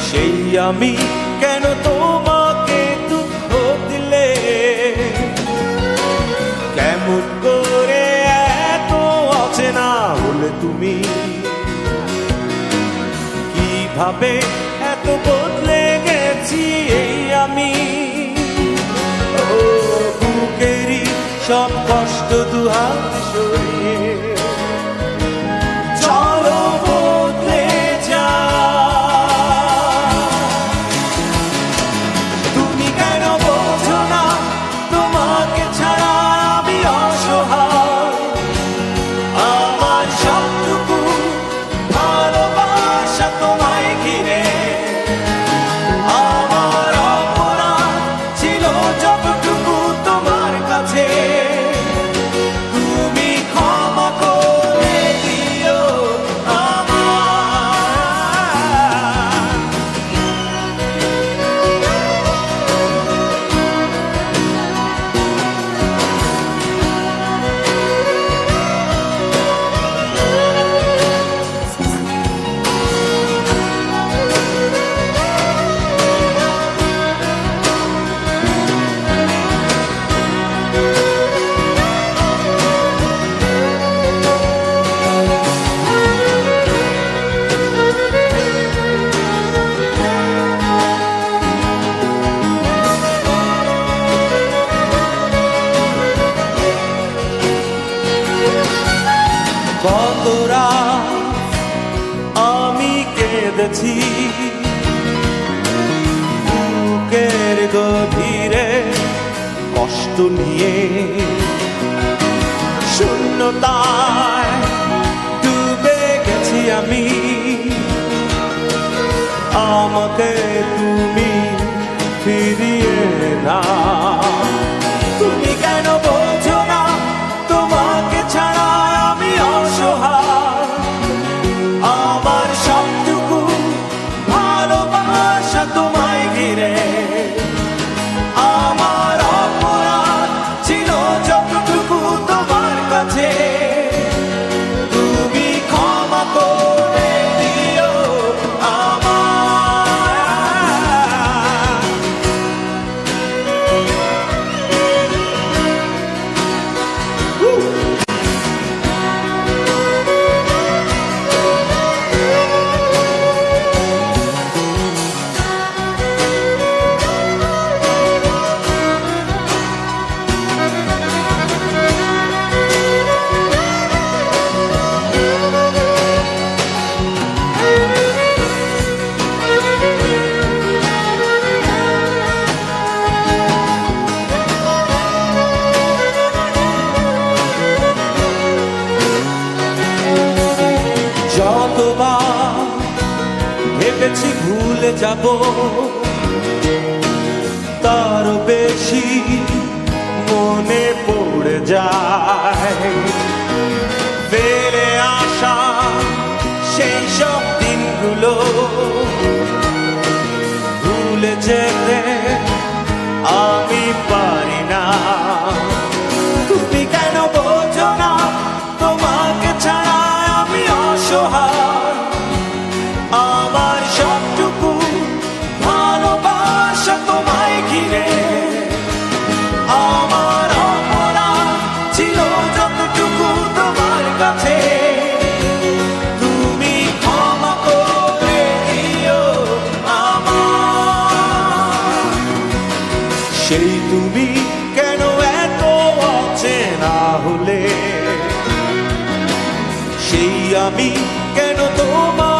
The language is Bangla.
সেই আমি কেন তোমাকে দুঃখ দিলে, কেমন করে এত অচেনা হলে তুমি, কিভাবে এত বদলে গেছি এই আমি। ও বুকেরই সব কষ্ট দুহাত সরিয়ে চলো বদলে যা। তুমি কেন বোঝো না তোমাকে ছাড়া আমি অসহায়, আমার সবটুকু ভালোবাসা তোমায় ঘিরে, আমার অপরাধ ছিল যতটুকু তোমার কাছে, তুমি ক্ষমা করে দিও আমায়। কত রাত আমি কেঁদেছি বুকের গভীরে কষ্ট নিয়ে, শূন্যতায় ডুবে গেছি আমি, আমাকে তুমি ফিরিয়ে না। তুমি কেন বোঝো না তোমাকে ছাড়া আমি অসহায়, আমার সবটুকু ভালোবাসা তোমায় ঘিরে, আমার অপরাধ ছিল যতটুকু তোমার কাছে, তুমি ক্ষমা করে দিও যতবার ভেবেছি ভুলে যাব, তার বেশি মনে পড়ে যায় ফিরে আসা সেই সব দিনগুলো, ভুলে যেতে আমি পারি না। তুমি কেন বোঝো না তোমাকে ছাড়া আমি অসহায়, আমার সবটুকু ভালোবাসা তোমায় ঘিরে, আমার অপরাধ ছিল যতটুকু তোমার কাছে, তুমি ক্ষমা করে দিও আমায়। সেই তুমি কেন এত অচেনা হলে, সেই আমি কেন তোমার